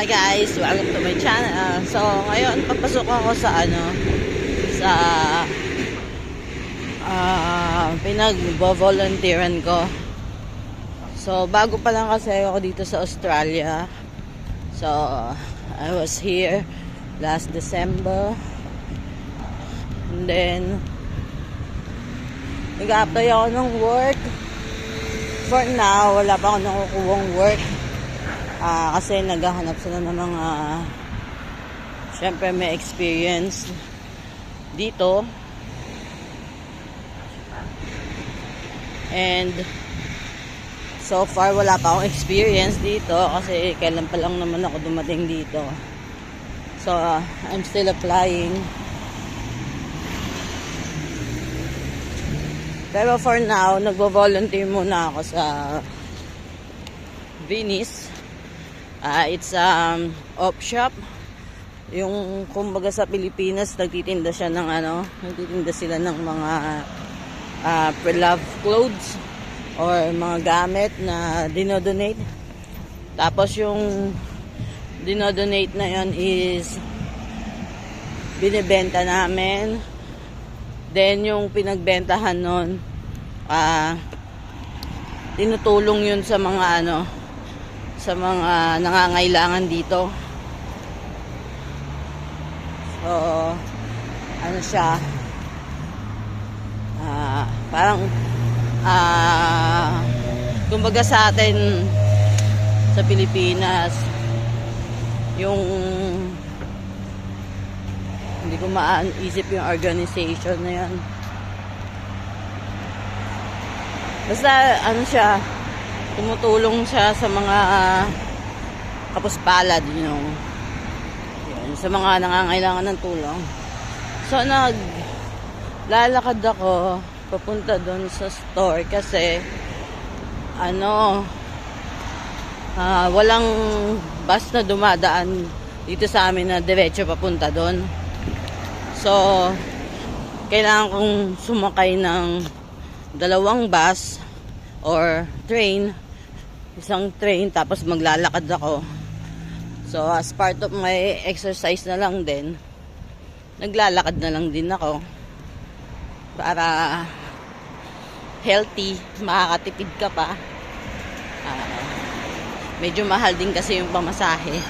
Hi guys, welcome to my channel. So ngayon papasok ako sa sa pinag-volunteeran ko. So bago pa lang kasi ako dito sa Australia. So I was here last December. And then nag-apply ako ng work. For now, wala pa ako nakukuhang work. Kasi naghahanap sila ng mga syempre may experience dito. And so far wala pa akong experience dito kasi kailan pa lang naman ako dumating dito. So I'm still applying. Pero for now, nagvo-volunteer muna ako sa Venice. It's op shop. Yung kumbaga sa Pilipinas, nagtitinda siya ng nagtitinda sila ng mga pre-love clothes or mga gamit na dinodonate. Tapos yung dinodonate na yon is binibenta namin. Then yung pinagbentahan nun, tinutulong yun sa mga sa mga nangangailangan dito. So siya, parang kumbaga sa atin sa Pilipinas, yung hindi ko maisip yung organization na yan. Basta siya, tumutulong siya sa mga kapuspalad, yun, sa mga nangangailangan ng tulong. So naglalakad ako papunta doon sa store kasi walang bus na dumadaan dito sa amin na diretso papunta doon. So kailangan kong sumakay ng dalawang bus or train, isang train, tapos maglalakad ako. So as part of my exercise na lang din, naglalakad na lang din ako para healthy, makakatipid ka pa. Medyo mahal din kasi yung pamasahe.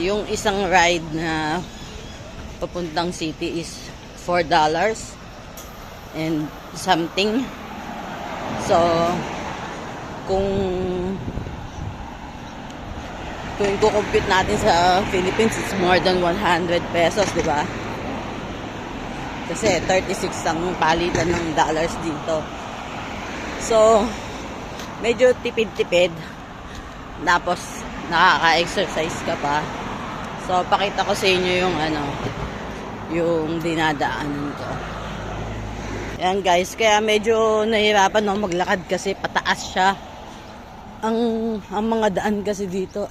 Yung isang ride na papuntang city is $4 and something. So kung i-compute natin sa Philippines, it's more than 100 pesos, di ba? Kasi 36 ang palitan ng dollars dito. So medyo tipid-tipid, tapos nakaka-exercise ka pa. So pakita ko sa inyo yung yung dinadaanan ko. Ayan guys, kaya medyo nahirapan ako maglakad kasi pataas siya. Ang mga daan kasi dito,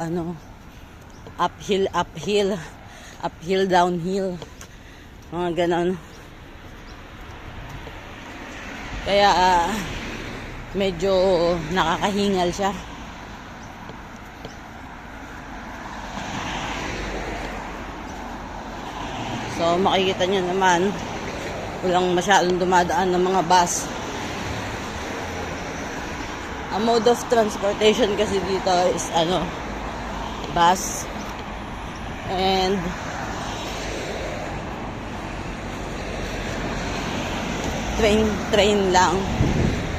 uphill, downhill. Mga ganon. Kaya medyo nakakahingal siya. So makikita nyo naman, walang masyadong dumadaan ng mga bus. Ang mode of transportation kasi dito is bus and train lang.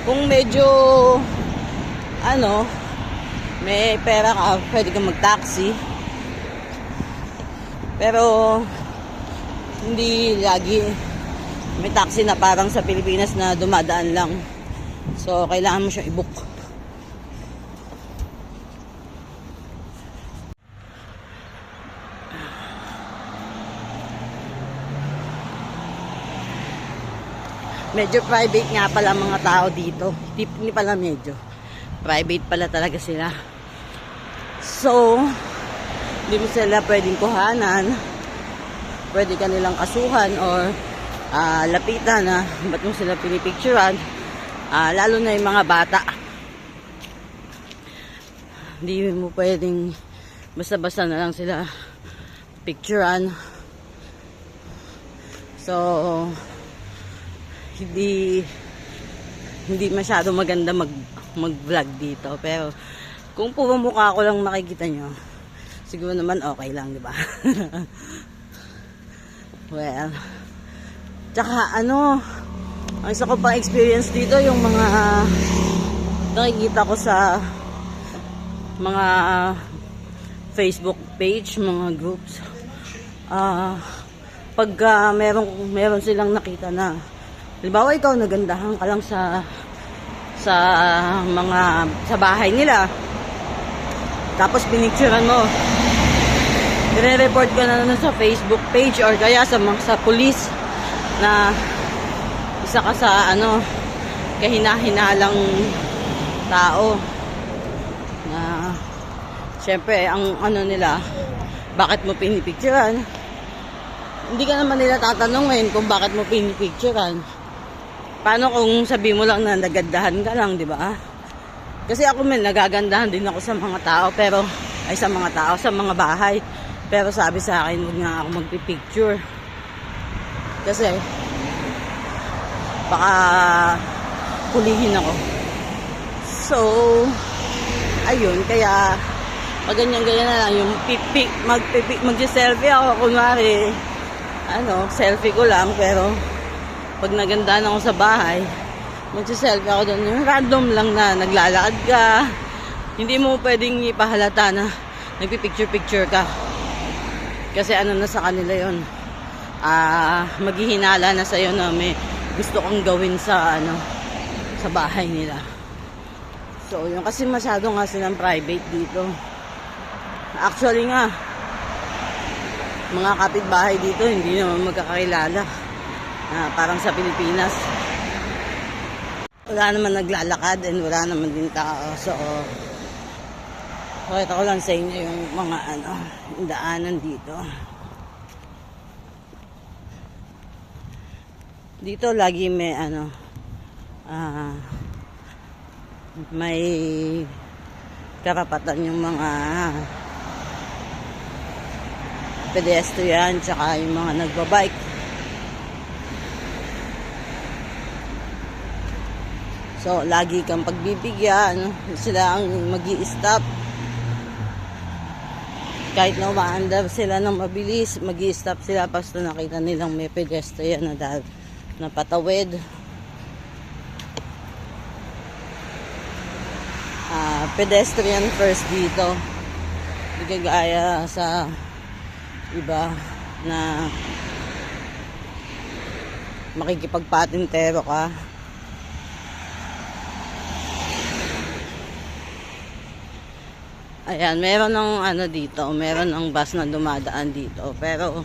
Kung medyo may pera ka, pwede kang mag-taxi. Pero hindi lagi may taxi na parang sa Pilipinas na dumadaan lang. So kailangan mo siyang i-book. Medyo private nga pala mga tao dito. Hindi pala medyo. Private pala talaga sila. So hindi mo sila pwedeng kuhanan. Pwede ka nilang kasuhan or lapitan na ba't mo sila pinipicturean. Lalo na yung mga bata. Hindi mo pwedeng basta-basta na lang sila picturean. So, hindi masyado maganda mag-vlog dito. Pero, kung puro mukha ko lang makikita nyo, siguro naman okay lang, di ba? Well, tsaka ang isa ko pang experience dito, yung mga nakikita ko sa mga Facebook page, mga groups. Pagka meron silang nakita na, halimbawa ikaw nagandahan ka lang sa bahay nila, tapos pinicturean mo, i-report ko na sa Facebook page or kaya sa police na isa ka sa kahina-hinalang tao na syempre ang nila, bakit mo pinipicturean. Hindi ka naman nila tatanungin kung bakit mo pinipicturean. Paano kung sabi mo lang na nagandahan ka lang, di ba? Kasi ako nagagandahan din ako sa mga tao, sa mga bahay. Pero sabi sa akin, huwag nga ako magpipicture. Kasi baka hulihin ako. So, ayun, kaya pag ganyan-ganyan na lang, yung mag-selfie ako, kunwari, selfie ko lang, pero pag nagandaan ako sa bahay, mag-selfie ako doon, yung random lang na naglalakad ka, hindi mo pwedeng ipahalata na nagpipicture-picture ka. Kasi na sa kanila yun, maghihinala na sa'yo na may gusto kang gawin sa bahay nila. So, yun kasi masyado nga silang private dito. Actually nga, mga kapitbahay dito hindi naman magkakilala. Parang sa Pilipinas, wala naman naglalakad and wala naman din tao. So, pakita ko lang sa inyo yung mga daanan dito. Dito lagi may may karapatan yung mga pedestrian tsaka yung mga nagbabike. So lagi kang pagbibigyan, sila ang magi-stop. Kahit na umaandar sila ng mabilis, magi-stop sila basta nakita nilang may pedestrian na patawid. Pedestrian first dito. Hindi kagaya sa iba na makikipagpatintero ka. Ayan, meron ng dito, meron ng bus na dumadaan dito. Pero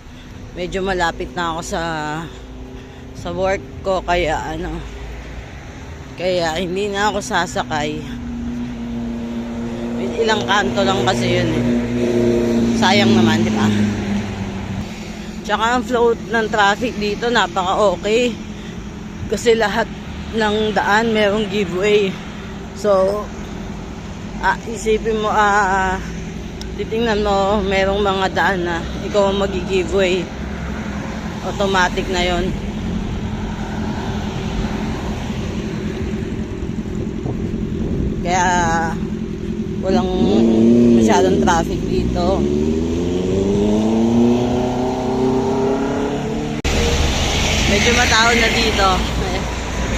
medyo malapit na ako sa work ko, kaya kaya hindi na ako sasakay. Ilang kanto lang kasi yun sayang naman, di ba? Tsaka ang flow ng traffic dito napaka-okay kasi lahat ng daan merong giveaway. So isipin mo, titingnan mo, merong mga daan na ikaw ang magi-giveaway, automatic na yon. Kaya walang masyadong traffic dito. Medyo matao na dito.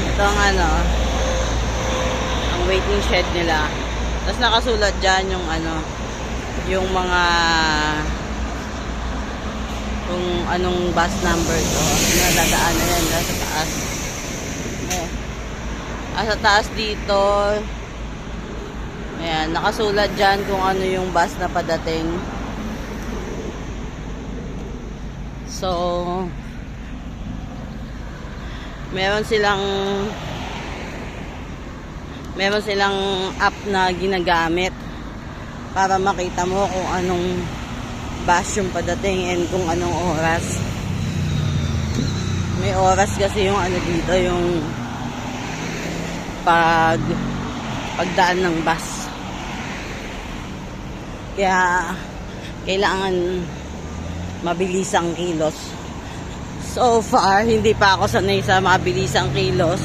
Ito ang ang waiting shed nila. Tapos nakasulat dyan yung yung mga kung anong bus number to na dadaan na yan sa taas. Sa taas dito, ayan, nakasulat dyan kung ano yung bus na padating. So, meron silang app na ginagamit para makita mo kung anong bus yung padating and kung anong oras. May oras kasi yung dito, yung pagdaan ng bus. Kaya kailangan mabilisang kilos. So far, hindi pa ako sanay sa mabilisang kilos.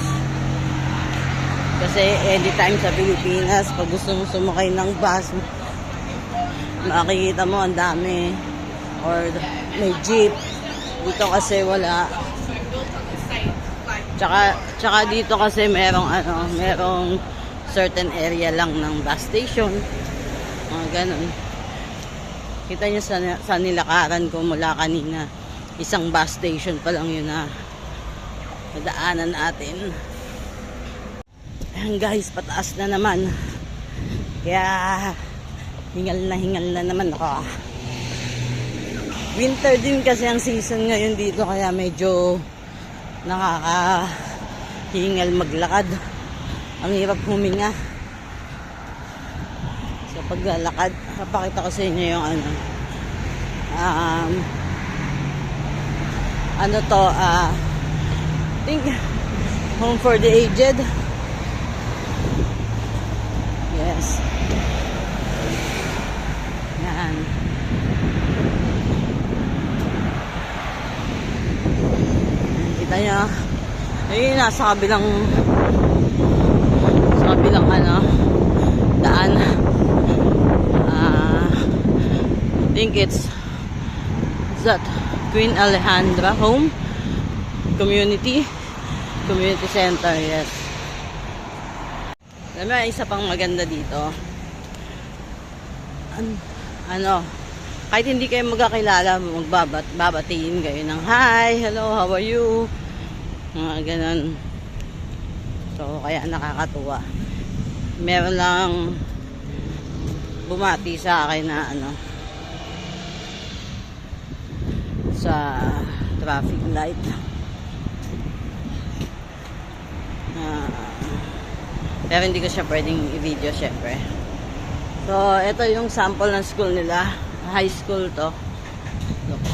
Kasi anytime sa Pilipinas, pag gusto mo sumakay ng bus, makikita mo ang dami. Or may jeep. Dito kasi wala. Tsaka dito kasi merong certain area lang ng bus station. Mga ganun. Kita nyo sa nilakaran ko mula kanina. Isang bus station pa lang yun na nadaanan natin. Ayan guys, pataas na naman. Kaya hingal na naman ako. Winter din kasi ang season ngayon dito, kaya medyo nakakahingal maglakad. Ang hirap huminga. So paglalakad, papakita ko sa inyo yung I think home for the aged. Yes. Yan. Kita nyo. Ayun, nasa kabilang daan. I think it's that Queen Alejandra Home Community Center. Yes. Alam mo, isa pang maganda dito. Kahit hindi kayo magkakilala, babatiin kayo ng hi, hello, how are you? Mga ganun. So, kaya nakakatuwa. Meron lang bumati sa akin na sa traffic light. Pero hindi ko siya pwedeng i-video syempre. So, ito yung sample ng school nila. High school to. Look.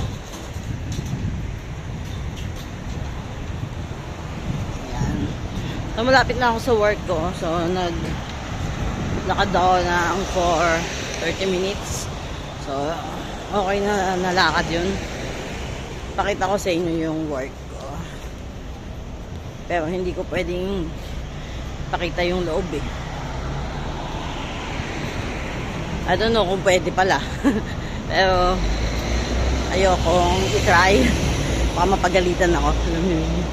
Ayan. So, malapit na ako sa work ko. So, naglakad ako na for 30 minutes. So, okay na nalakad yun. Pakita ko sa inyo yung work ko. Pero hindi ko pwedeng pakita yung loob eh. I don't know kung pwede pala. Pero ayokong i-try. Baka mapagalitan ako. Alam niyo yun.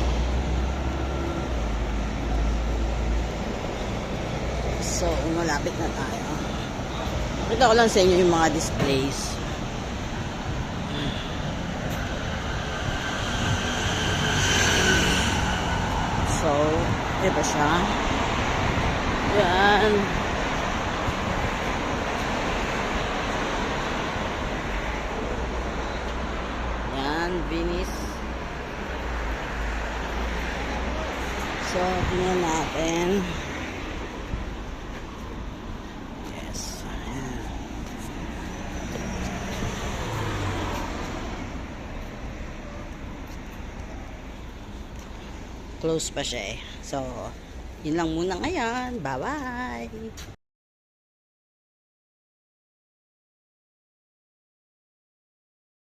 So, malapit na tayo. Pakita ko lang sa inyo yung mga displays. So, ito siya. Yan. Yan, Venice. So, tingnan natin. Yes. Ayan. Close pa siya eh. So, yun lang muna ngayon. Bye-bye!